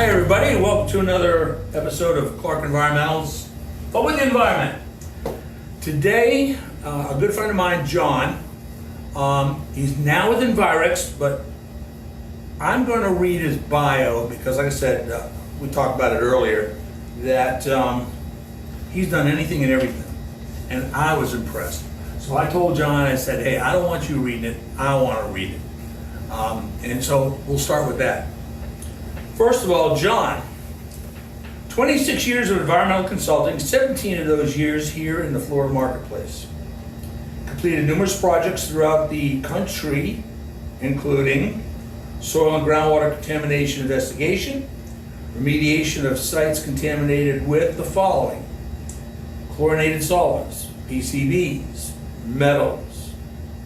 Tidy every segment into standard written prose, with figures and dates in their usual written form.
Hi everybody, and welcome to another episode of Clark Environmentals, but with the environment. Today, a good friend of mine, Jon, he's now with ENVIRX, but I'm going to read his bio because, like I said, we talked about it earlier, that he's done anything and everything, and I was impressed. So I told Jon, I said, hey, I don't want you reading it, I want to read it. And so we'll start with that. First of all, Jon, 26 years of environmental consulting, 17 of those years here in the Florida marketplace. Completed numerous projects throughout the country, including soil and groundwater contamination investigation, remediation of sites contaminated with the following: chlorinated solvents, PCBs, metals,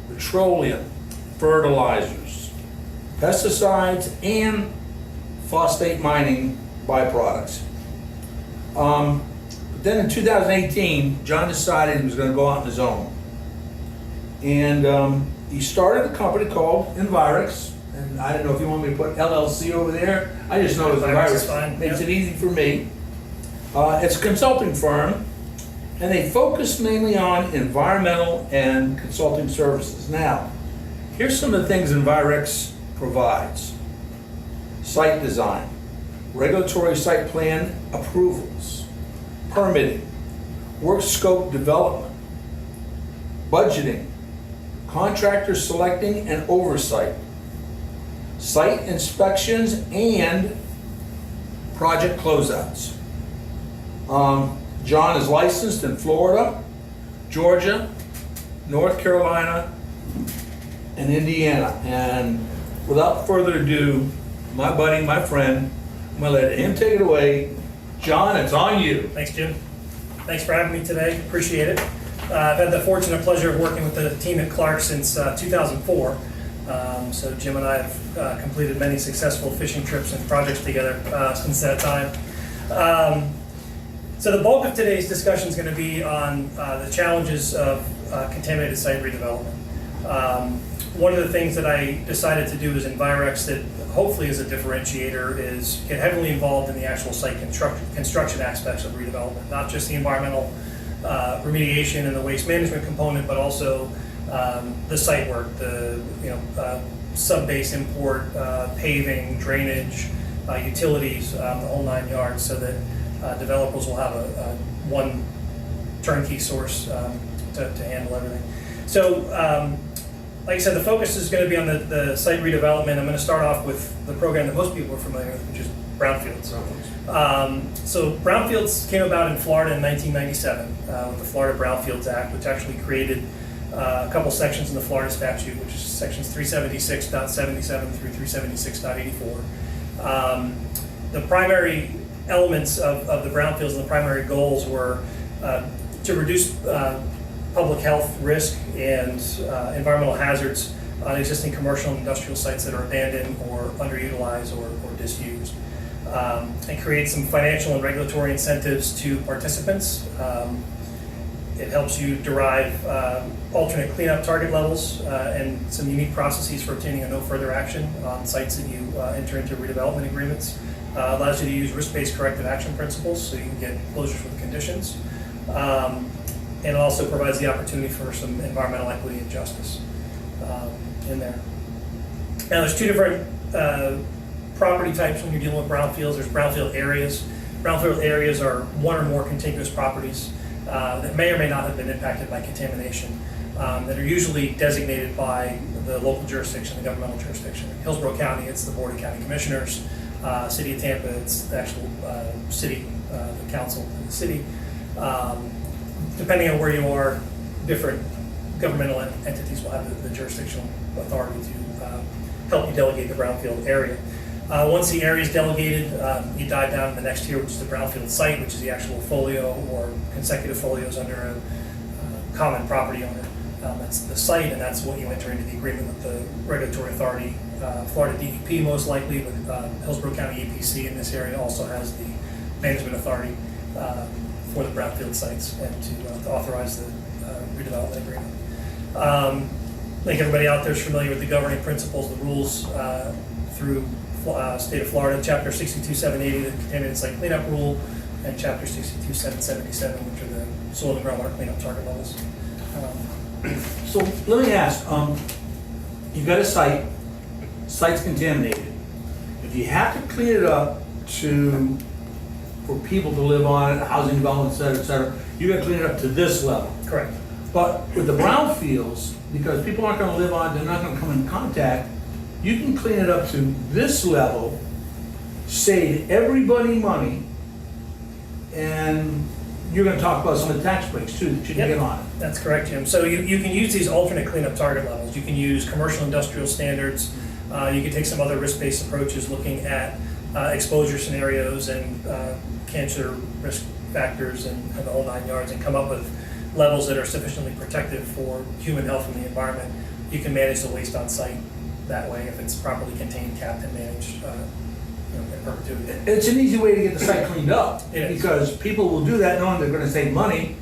petroleum, fertilizers, pesticides, and phosphate mining byproducts. But then in 2018, Jon decided he was going to go out on his own. And he started a company called ENVIRX. And I don't know if you want me to put LLC over there. I just know it's ENVIRX. Makes it easy for me. It's a consulting firm, and they focus mainly on environmental and consulting services. Now, here's some of the things ENVIRX provides: site design, regulatory site plan approvals, permitting, work scope development, budgeting, contractor selecting and oversight, site inspections, and project closeouts. Jon is licensed in Florida, Georgia, North Carolina, and Indiana. And without further ado, my buddy, my friend, I'm going to let him take it away. Jon, it's on you. Thanks, Jim. Thanks for having me today. Appreciate it. I've had the fortunate pleasure of working with the team at Clark since 2004. So Jim and I have completed many successful fishing trips and projects together since that time. So the bulk of today's discussion is going to be on the challenges of contaminated site redevelopment. One of the things that I decided to do as ENVIRX that hopefully is a differentiator is get heavily involved in the actual site construction aspects of redevelopment, not just the environmental remediation and the waste management component, but also the site work, the sub-base import, paving, drainage, utilities, the whole 9 yards, so that developers will have a one turnkey source to handle everything. So, like I said, the focus is going to be on the site redevelopment. I'm going to start off with the program that most people are familiar with, which is brownfields. So brownfields came about in Florida in 1997 with the Florida Brownfields Act, which actually created a couple sections in the Florida statute, which is sections 376.77 through 376.84. The primary elements of the brownfields and the primary goals were to reduce public health risk and environmental hazards on existing commercial and industrial sites that are abandoned or underutilized or disused, and create some financial and regulatory incentives to participants. It helps you derive alternate cleanup target levels and some unique processes for obtaining a no further action on sites that you enter into redevelopment agreements. Allows you to use risk-based corrective action principles so you can get closures with conditions. And it also provides the opportunity for some environmental equity and justice in there. Now, there's two different property types when you're dealing with brownfields. There's brownfield areas. Brownfield areas are one or more contiguous properties that may or may not have been impacted by contamination, that are usually designated by the local jurisdiction, the governmental jurisdiction. In Hillsborough County, it's the Board of County Commissioners. City of Tampa, it's the actual city, the council of the city. Depending on where you are, different governmental entities will have the jurisdictional authority to help you delegate the brownfield area. Once the area is delegated, you dive down to the next tier, which is the brownfield site, which is the actual folio or consecutive folios under a common property owner. That's the site, and that's what you enter into the agreement with the regulatory authority. Florida DEP most likely, but Hillsborough County EPC in this area also has the management authority for the brownfield sites and to authorize the redevelopment agreement. I think everybody out there is familiar with the governing principles, the rules through State of Florida, Chapter 62-780, the contaminated site cleanup rule, and Chapter 62-777, which are the soil and groundwater cleanup target levels. So let me ask, you got a site's contaminated. If you have to clean it up for people to live on it, housing development, et cetera, you gotta clean it up to this level. Correct. But with the brownfields, because people aren't gonna live on it, they're not gonna come in contact, you can clean it up to this level, save everybody money, and you're gonna talk about some of the tax breaks too that you can get on it. That's correct, Jim. So you can use these alternate cleanup target levels. You can use commercial industrial standards. You can take some other risk-based approaches looking at exposure scenarios and cancer risk factors and the whole 9 yards, and come up with levels that are sufficiently protective for human health and the environment. You can manage the waste on site that way if it's properly contained, capped, and managed in perpetuity. It's an easy way to get the site cleaned up. It is. Because people will do that knowing they're gonna save money,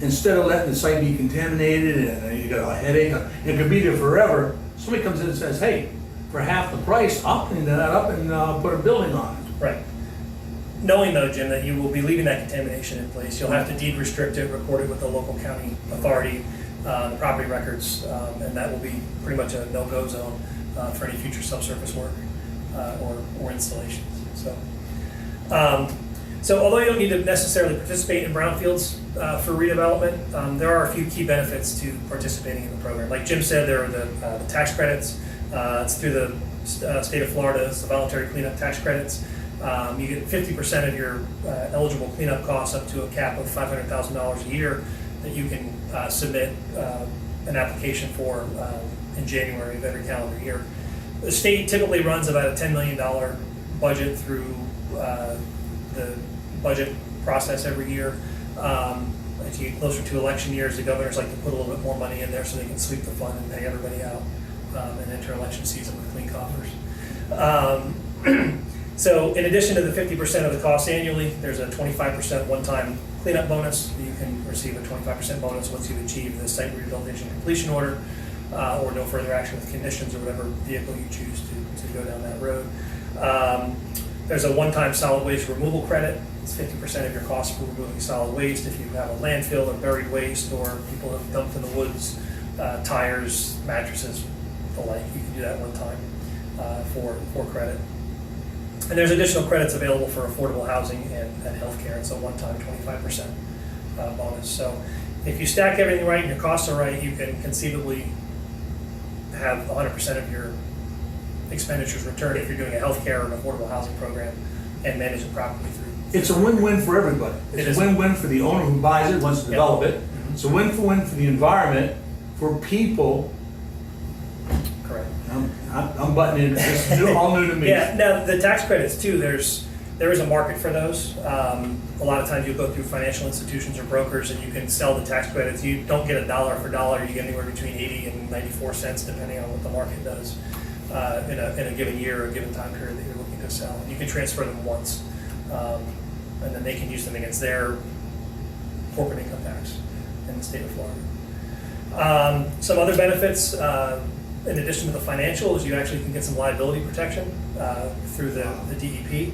instead of letting the site be contaminated and you got a headache, it could be there forever. Somebody comes in and says, hey, for half the price, I'll clean that up and put a building on it. Right. Knowing though, Jim, that you will be leaving that contamination in place, you'll have to deed restrict it, record it with the local county authority, the property records, and that will be pretty much a no-go zone for any future subsurface work or installations. So although you don't need to necessarily participate in brownfields for redevelopment, there are a few key benefits to participating in the program. Like Jim said, there are the tax credits. It's through the state of Florida, it's the voluntary cleanup tax credits. You get 50% of your eligible cleanup costs up to a cap of $500,000 a year that you can submit an application for in January of every calendar year. The state typically runs about a $10 million budget through the budget process every year. As you get closer to election years, the governors like to put a little bit more money in there so they can sweep the fund and pay everybody out and enter election season with clean coffers. So in addition to the 50% of the cost annually, there's a 25% one-time cleanup bonus. You can receive a 25% bonus once you achieve the site rehabilitation completion order or no further action with conditions or whatever vehicle you choose to go down that road. There's a one-time solid waste removal credit. It's 50% of your cost for removing solid waste. If you have a landfill or buried waste or people have dumped in the woods, tires, mattresses, the like, you can do that one time for credit. And there's additional credits available for affordable housing and healthcare. It's a one-time 25% bonus. So if you stack everything right and your costs are right, you can conceivably have 100% of your expenditures returned if you're doing a healthcare or an affordable housing program and manage it properly through. It's a win-win for everybody. It's a win-win for the owner who buys it, wants to develop it. It's a win-for-win for the environment, for people. Correct. I'm butting in. This is all new to me. Yeah. Now the tax credits too. There is a market for those. A lot of times you'll go through financial institutions or brokers and you can sell the tax credits. You don't get a dollar for dollar. You get anywhere between 80 and 94 cents depending on what the market does in a given year or a given time period that you're looking to sell. You can transfer them once, and then they can use them against their corporate income tax in the state of Florida. Some other benefits. In addition to the financial, is you actually can get some liability protection through the DEP.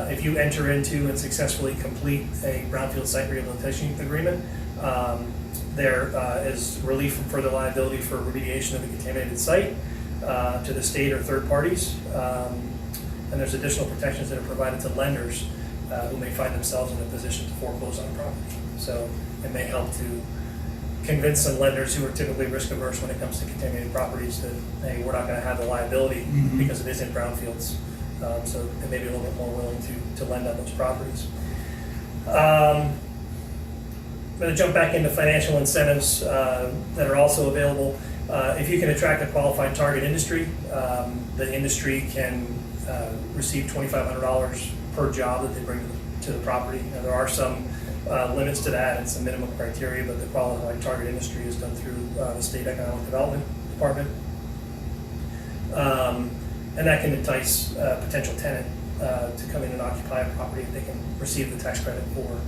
If you enter into and successfully complete a brownfield site rehabilitation agreement, there is relief from further liability for remediation of the contaminated site to the state or third parties. And there's additional protections that are provided to lenders who may find themselves in a position to foreclose on a property. So it may help to convince some lenders who are typically risk averse when it comes to contaminated properties that, hey, we're not going to have the liability because it is in brownfields. So they may be a little bit more willing to lend on those properties. I'm going to jump back into financial incentives that are also available. If you can attract a qualified target industry, the industry can receive $2,500 per job that they bring to the property. Now, there are some limits to that and some minimum criteria, but the qualified target industry is done through the State Economic Development Department. And that can entice a potential tenant to come in and occupy a property if they can receive the tax credit for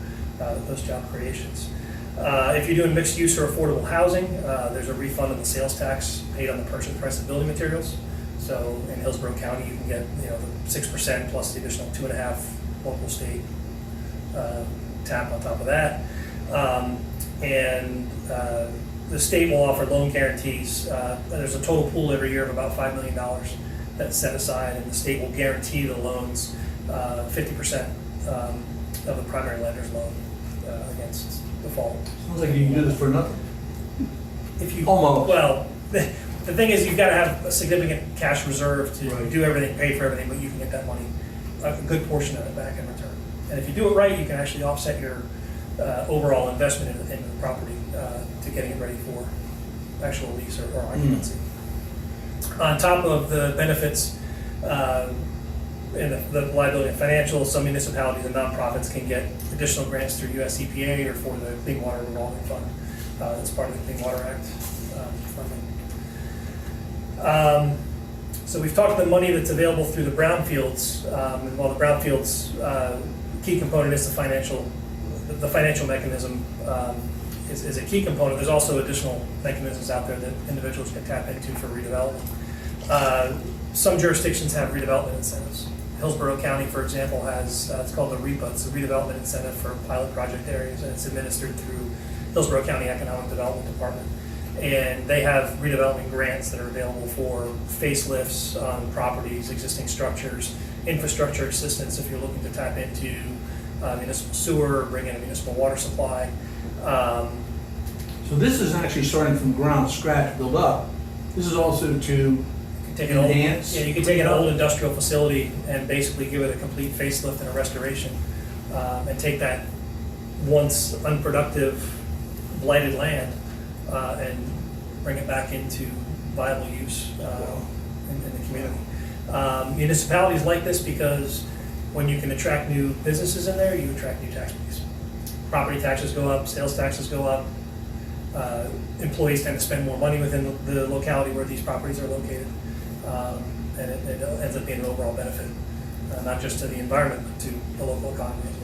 those job creations. If you're doing mixed use or affordable housing, there's a refund of the sales tax paid on the purchase price of building materials. So in Hillsborough County, you can get, the 6% plus the additional 2.5 local state tap on top of that. The state will offer loan guarantees. There's a total pool every year of about $5 million that's set aside, and the state will guarantee the loans 50% of the primary lender's loan against default. Sounds like you can do this for nothing. If you Almost. Well, the thing is, you've got to have a significant cash reserve to Right. do everything, pay for everything, but you can get that money, a good portion of it back in return. And if you do it right, you can actually offset your overall investment in the property to getting it ready for actual lease or occupancy. On top of the benefits and the liability and financial, some municipalities and nonprofits can get additional grants through US EPA or for the Clean Water Revolving Fund. That's part of the Clean Water Act funding. So we've talked about the money that's available through the brownfields, and while the brownfields key component is the financial mechanism is a key component. There's also additional mechanisms out there that individuals can tap into for redevelopment. Some jurisdictions have redevelopment incentives. Hillsborough County, for example, has it's called the REPA. It's a redevelopment incentive for pilot project areas, and it's administered through Hillsborough County Economic Development Department. And they have redevelopment grants that are available for facelifts on properties, existing structures, infrastructure assistance if you're looking to tap into municipal sewer, bring in a municipal water supply. So this is actually starting from ground scratch, build up. This is also to enhance. You can take an old industrial facility and basically give it a complete facelift and a restoration, and take that once unproductive, blighted land and bring it back into viable use in the community. Municipalities like this because when you can attract new businesses in there, you attract new tax base. Property taxes go up, sales taxes go up. Employees tend to spend more money within the locality where these properties are located. And it ends up being an overall benefit, not just to the environment, but to the local economy as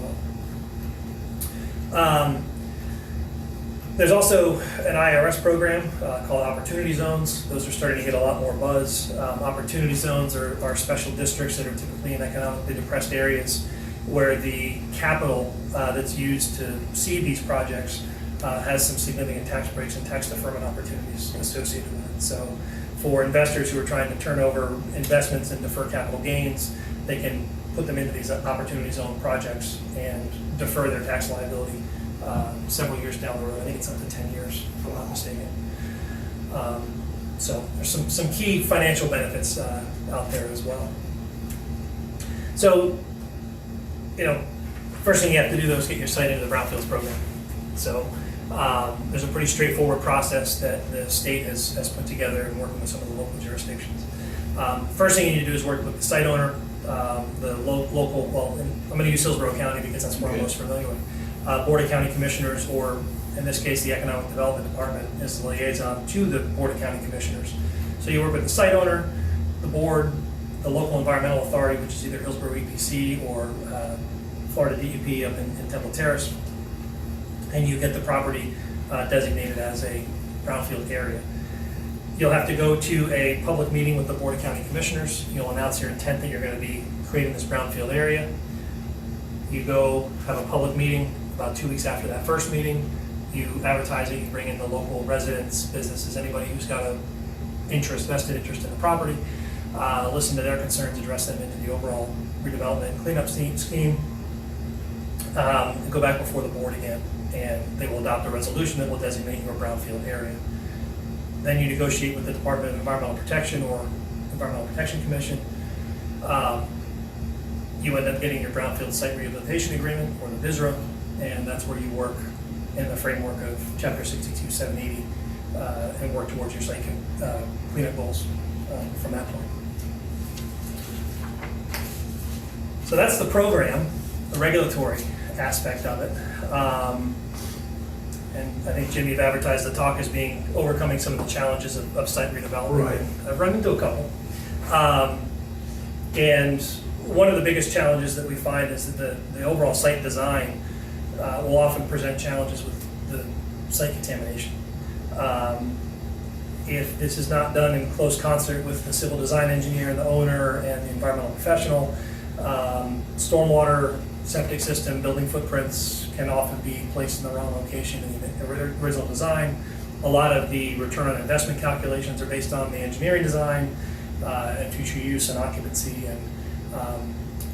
well. There's also an IRS program called Opportunity Zones. Those are starting to get a lot more buzz. Opportunity Zones are special districts that are typically in economically depressed areas where the capital that's used to seed these projects has some significant tax breaks and tax deferment opportunities associated with it. So for investors who are trying to turn over investments and defer capital gains, they can put them into these Opportunity Zone projects and defer their tax liability several years down the road. I think it's up to 10 years, if I'm not mistaken. So there's some key financial benefits out there as well. So, first thing you have to do though is get your site into the Brownfields program. So there's a pretty straightforward process that the state has put together and working with some of the local jurisdictions. First thing you need to do is work with the site owner, the local, well, I'm going to use Hillsborough County because that's what I'm most familiar with. Board of County Commissioners, or in this case, the Economic Development Department is the liaison to the Board of County Commissioners. So you work with the site owner, the board, the local environmental authority, which is either Hillsborough EPC or Florida DEP up in Temple Terrace, and you get the property designated as a brownfield area. You'll have to go to a public meeting with the Board of County Commissioners. You'll announce your intent that you're going to be creating this brownfield area. You go have a public meeting about 2 weeks after that first meeting. You advertise it, you bring in the local residents, businesses, anybody who's got a vested interest in the property, listen to their concerns, address them into the overall redevelopment cleanup scheme, and go back before the board again, and they will adopt a resolution that will designate your brownfield area. Then you negotiate with the Department of Environmental Protection or Environmental Protection Commission. You end up getting your brownfield site rehabilitation agreement, or the BISRA, and that's where you work in the framework of Chapter 62, 780, and work towards your site cleanup goals from that point. So that's the program, the regulatory aspect of it. And I think, Jim, you've advertised the talk as being overcoming some of the challenges of site redevelopment. Right. I've run into a couple. And one of the biggest challenges that we find is that the overall site design will often present challenges with the site contamination. if this is not done in close concert with the civil design engineer and the owner and the environmental professional, stormwater, septic system, building footprints can often be placed in the wrong location in the original design. A lot of the return on investment calculations are based on the engineering design and future use and occupancy, and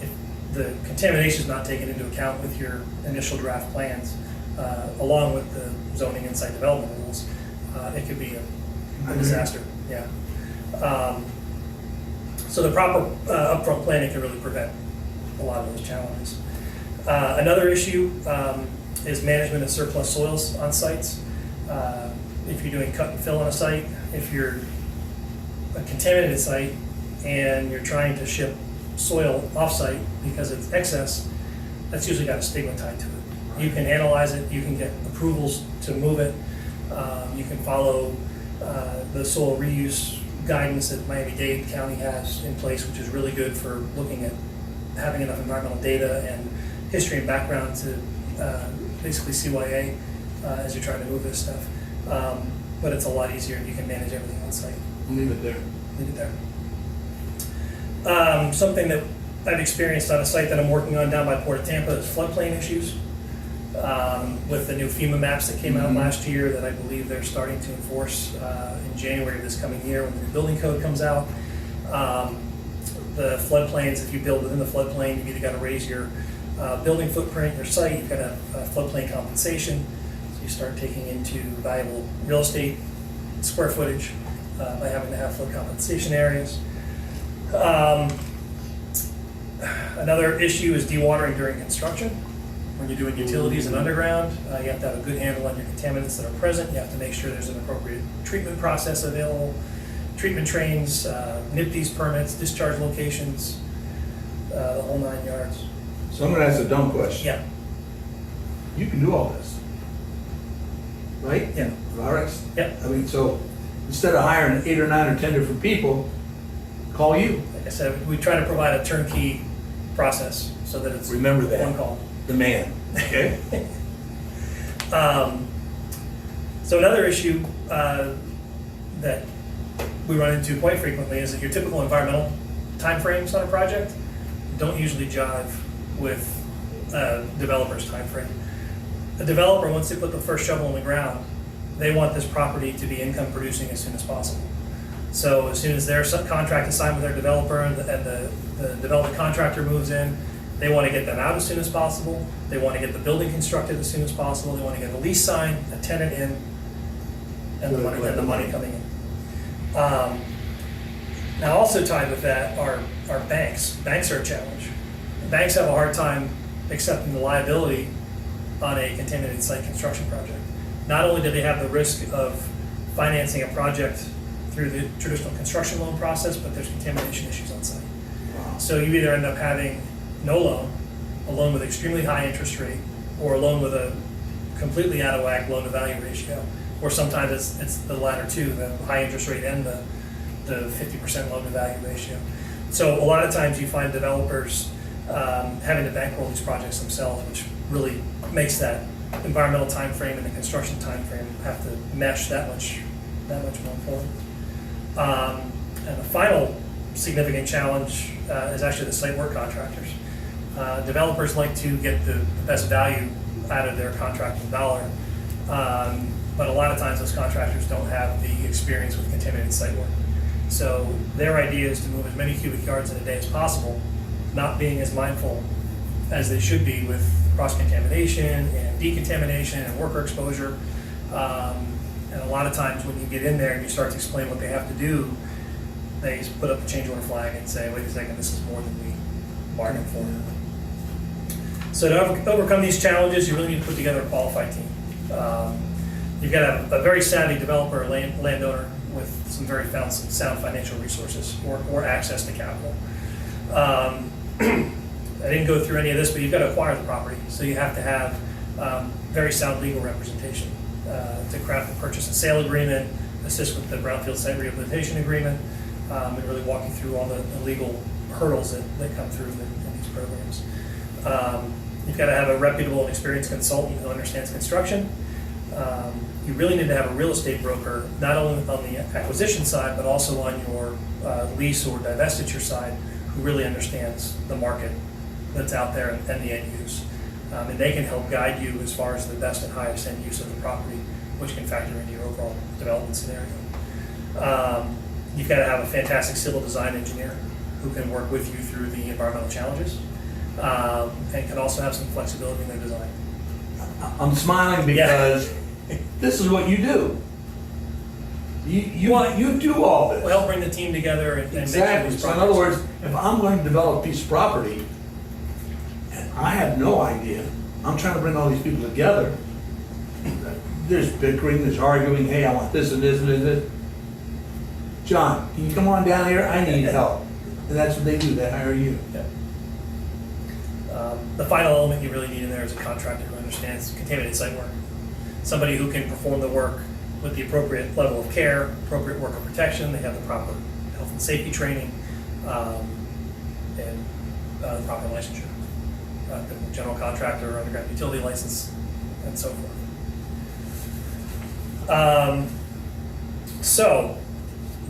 if the contamination is not taken into account with your initial draft plans, along with the zoning and site development rules, it could be a disaster. Yeah. So the proper upfront planning can really prevent a lot of those challenges. Another issue is management of surplus soils on sites. If you're doing cut and fill on a site, if you're a contaminated site and you're trying to ship soil off-site because it's excess, that's usually got a stigma tied to it. You can analyze it, you can get approvals to move it, you can follow the soil reuse guidance that Miami-Dade County has in place, which is really good for looking at having enough environmental data and history and background to basically CYA as you're trying to move this stuff. But it's a lot easier if you can manage everything on site. Leave it there. Leave it there. Something that I've experienced on a site that I'm working on down by Port of Tampa is floodplain issues. With the new FEMA maps that came out last year that I believe they're starting to enforce in January of this coming year when the new building code comes out. The floodplains, if you build within the floodplain, you've either got to raise your building footprint, your site, you've got to have floodplain compensation. So you start taking into valuable real estate square footage by having to have flood compensation areas. Another issue is dewatering during construction. When you're doing utilities and underground, you have to have a good handle on your contaminants that are present. You have to make sure there's an appropriate treatment process available, treatment trains, NIPD's permits, discharge locations, the whole 9 yards. So I'm gonna ask a dumb question. Yeah. You can do all this, right? Yeah. ENVIRX? Yeah. I mean, so instead of hiring 8 or 9 or 10 different people, call you. Like I said, we try to provide a turnkey process so that it's Remember that. one call. The man, okay? So another issue that we run into quite frequently is that your typical environmental timeframes on a project don't usually jive with a developer's timeframe. A developer, once they put the first shovel in the ground, they want this property to be income producing as soon as possible. So as soon as their contract is signed with their developer and the development contractor moves in, they want to get them out as soon as possible. They want to get the building constructed as soon as possible. They want to get a lease signed, a tenant in, and the money coming in. Now, also tied with that are banks. Banks are a challenge. Banks have a hard time accepting the liability on a contaminated site construction project. Not only do they have the risk of financing a project through the traditional construction loan process, but there's contamination issues on site. Wow. So you either end up having no loan, a loan with extremely high interest rate, or a loan with a completely out of whack loan to value ratio, or sometimes it's the latter two, the high interest rate and the 50% loan to value ratio. So a lot of times you find developers having to bankroll these projects themselves, which really makes that environmental time frame and the construction time frame have to mesh that much more important. And the final significant challenge is actually the site work contractors. Developers like to get the best value out of their contracting dollar, but a lot of times those contractors don't have the experience with contaminated site work. So their idea is to move as many cubic yards in a day as possible, not being as mindful as they should be with cross-contamination and decontamination and worker exposure. And a lot of times when you get in there and you start to explain what they have to do, they just put up a change order flag and say, wait a second, this is more than we bargained for. So to overcome these challenges, you really need to put together a qualified team. You've got to have a very savvy developer or landowner with some very sound financial resources or access to capital. I didn't go through any of this, but you've got to acquire the property. So you have to have very sound legal representation to craft the purchase and sale agreement, assist with the brownfield site rehabilitation agreement, and really walk you through all the legal hurdles that come through in these programs. You've got to have a reputable and experienced consultant who understands construction. you really need to have a real estate broker, not only on the acquisition side, but also on your lease or divestiture side, who really understands the market that's out there and the end use. And they can help guide you as far as the best and highest end use of the property, which can factor into your overall development scenario. You've got to have a fantastic civil design engineer who can work with you through the environmental challenges, and can also have some flexibility in their design. I'm smiling because this is what you do. You do all this. We'll help bring the team together and make sure Exactly. these So in projects- other words, if I'm going to develop a piece of property, and I have no idea, I'm trying to bring all these people together, there's bickering, there's arguing, hey, I want this and this and this and this. John, can you come on down here? I need help. And that's what they do, they hire you. Yeah. The final element you really need in there is a contractor who understands contaminated site work. Somebody who can perform the work with the appropriate level of care, appropriate worker protection, they have the proper health and safety training, and the proper licensure. General contractor, underground utility license, and so forth. So,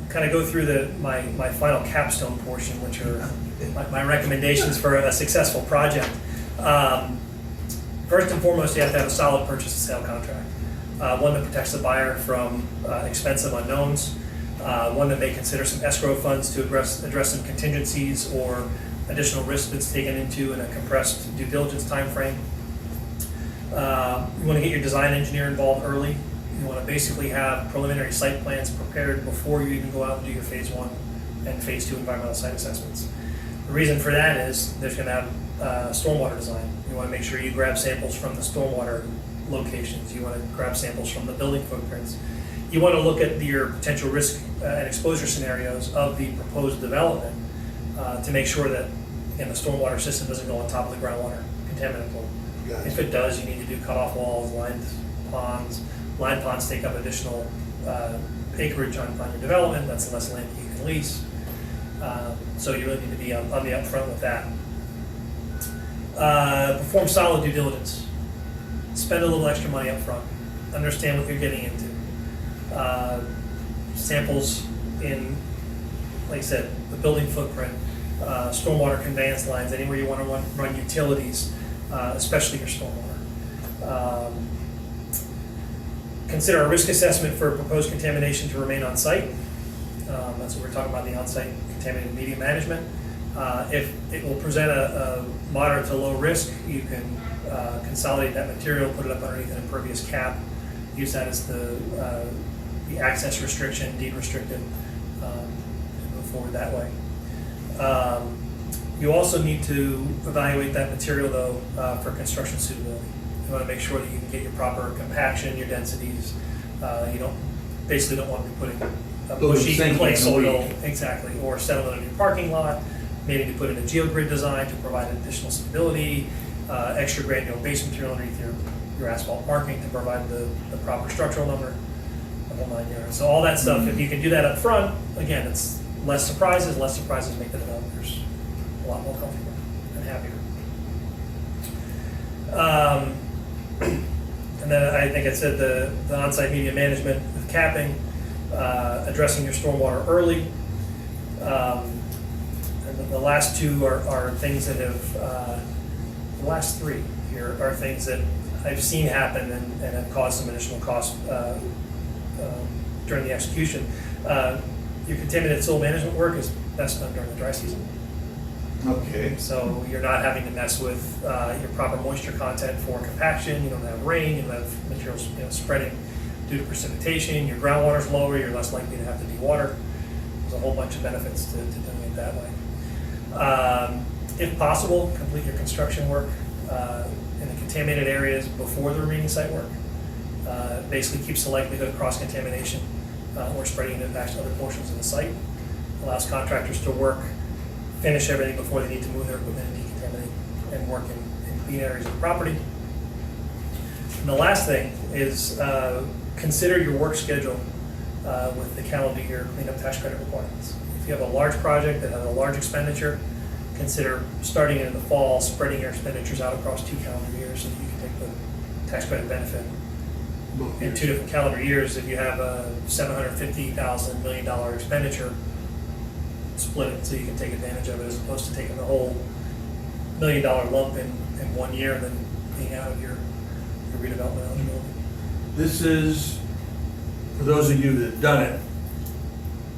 kind of go through my final capstone portion, which are my recommendations for a successful project. First and foremost, you have to have a solid purchase and sale contract. One that protects the buyer from expensive unknowns, one that may consider some escrow funds to address some contingencies or additional risk that's taken into in a compressed due diligence timeframe. You want to get your design engineer involved early. You want to basically have preliminary site plans prepared before you even go out and do your phase 1 and phase 2 environmental site assessments. The reason for that is there's going to have stormwater design. You want to make sure you grab samples from the stormwater locations. You want to grab samples from the building footprints. You want to look at your potential risk and exposure scenarios of the proposed development to make sure that, again, the stormwater system doesn't go on top of the groundwater contaminant pool. Gotcha. If it does, you need to do cutoff walls, lined ponds. Lined ponds take up additional acreage on your development. That's less land that you can lease. So you really need to be on the upfront with that. Perform solid due diligence. Spend a little extra money up front. Understand what you're getting into. Samples in, like I said, the building footprint, stormwater conveyance lines, anywhere you want to run utilities, especially your stormwater. Consider a risk assessment for proposed contamination to remain on site. That's what we're talking about, the on-site contaminated media management. If it will present a moderate to low risk, you can consolidate that material, put it up underneath an impervious cap, use that as the access restriction, deed restricted, and move forward that way. You also need to evaluate that material, though, for construction suitability. You want to make sure that you can get your proper compaction, your densities. You basically don't want to be putting a bushy clay soil, exactly, or settlement of your parking lot. Maybe to put in a geogrid design to provide additional stability, extra granular base material underneath your asphalt marking to provide the proper structural number, the whole 9 yards. So all that stuff, if you can do that up front, again, it's less surprises. Less surprises make the developers a lot more comfortable and happier. And then I think I said the on-site media management with capping, addressing your stormwater early. And the last two are things that have, the last three here are things that I've seen happen and have caused some additional cost during the execution. Your contaminated soil management work is best done during the dry season. Okay. So you're not having to mess with your proper moisture content for compaction. You don't have rain. You don't have materials spreading due to precipitation. Your groundwater's lower. You're less likely to have to dewater. There's a whole bunch of benefits to doing it that way. If possible, complete your construction work in the contaminated areas before the remaining site work. Basically keeps the likelihood of cross-contamination or spreading impacts to other portions of the site. Allows contractors to finish everything before they need to move their equipment and decontaminate and work in clean areas of the property. And the last thing is consider your work schedule with the calendar year cleanup tax credit requirements. If you have a large project that has a large expenditure, consider starting in the fall, spreading your expenditures out across 2 calendar years so that you can take the tax credit benefit in 2 different calendar years. If you have a $750,000 million expenditure, split it so you can take advantage of it, as opposed to taking the whole $1 million lump in 1 year and then being out of your redevelopment eligibility. This is, for those of you that have done it,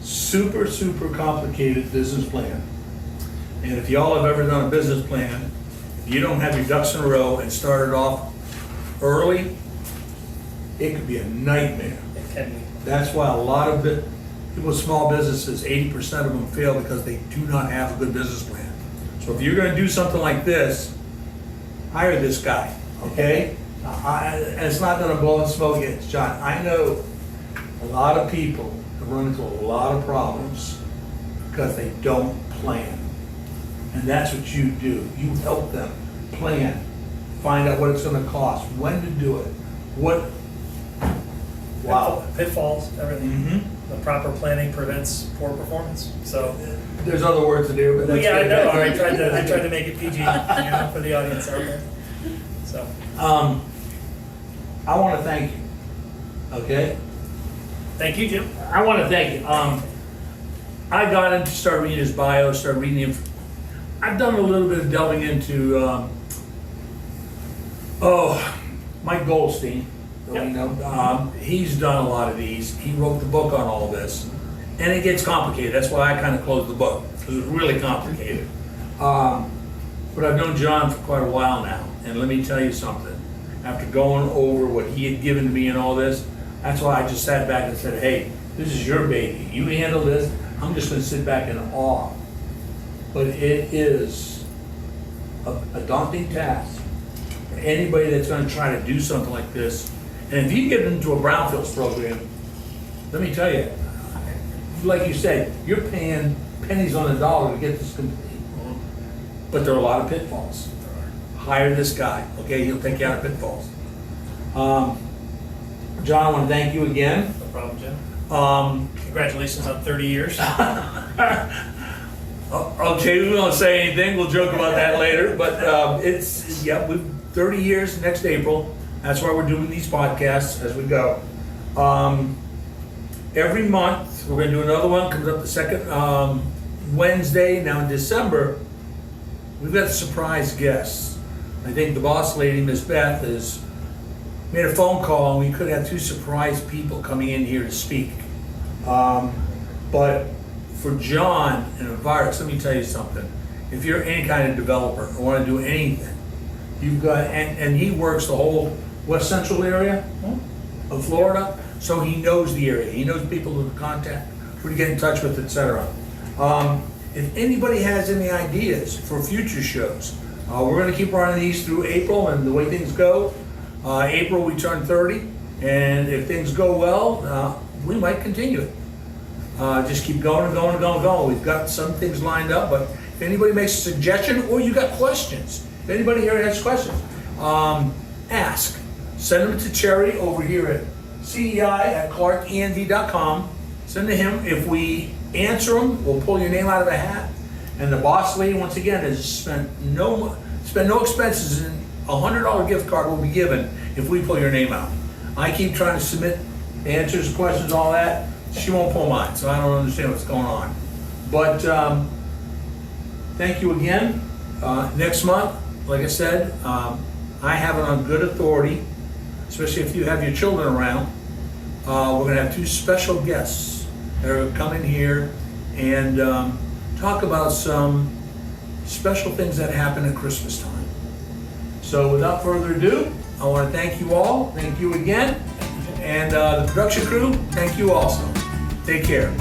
super, super complicated business plan. And if y'all have ever done a business plan, if you don't have your ducks in a row and started off early, it could be a nightmare. It can be. That's why a lot of people with small businesses, 80% of them fail because they do not have a good business plan. So if you're gonna do something like this, hire this guy, okay? And it's not gonna blow and smoke it, John. I know a lot of people have run into a lot of problems because they don't plan. And that's what you do. You help them plan, find out what it's gonna cost, when to do it, what. Wow. Pitfalls, everything. Mm-hmm. The proper planning prevents poor performance. So, There's other words to do, but well, that's yeah, I good. know. I tried to make it PG, for the audience out there. So, I want to thank you. Okay. thank you, Jim. I want to thank you. I got into start reading his bio, started reading the. I've done a little bit of delving into. Mike Goldstein. Yep. You know, he's done a lot of these. He wrote the book on all this, and it gets complicated. That's why I kind of closed the book, because it's really complicated. But I've known John for quite a while now, and let me tell you something. After going over what he had given to me and all this, that's why I just sat back and said, hey, this is your baby. You handle this. I'm just going to sit back in awe. But it is a daunting task for anybody that's going to try to do something like this. And if you get into a brownfields program, let me tell you, like you said, you're paying pennies on the dollar to get this complete. But there are a lot of pitfalls. Hire this guy, okay? He'll take you out of pitfalls. John, I want to thank you again. No problem, Jim. Congratulations on 30 years. Okay, we won't say anything. We'll joke about that later. But we've 30 years next April. That's why we're doing these podcasts as we go. Every month, we're going to do another one. Comes up the second Wednesday. Now in December, we've got surprise guests. I think the boss lady, Miss Beth, has made a phone call, and we could have 2 surprise people coming in here to speak. But for Jon and ENVIRX, let me tell you something. If you're any kind of developer or want to do anything, you've got, and he works the whole West Central area of Florida, so he knows the area. He knows people to contact, who to get in touch with, etc. If anybody has any ideas for future shows, we're going to keep running these through April, and the way things go, April we turn 30, and if things go well, we might continue it. Just keep going and going and going and going. We've got some things lined up, but if anybody makes a suggestion or you got questions, if anybody here has questions, ask. Send them to Cherry over here at CEI@ClarkENV.com. Send to him. If we answer them, we'll pull your name out of a hat. And the boss lady, once again, has spent no expenses, and a $100 gift card will be given if we pull your name out. I keep trying to submit answers, questions, all that. She won't pull mine, so I don't understand what's going on. But thank you again. Next month, like I said, I have it on good authority, especially if you have your children around. We're going to have 2 special guests that are coming here and talk about some special things that happen at Christmas time. So without further ado, I want to thank you all. Thank you again. And the production crew, thank you also. Take care.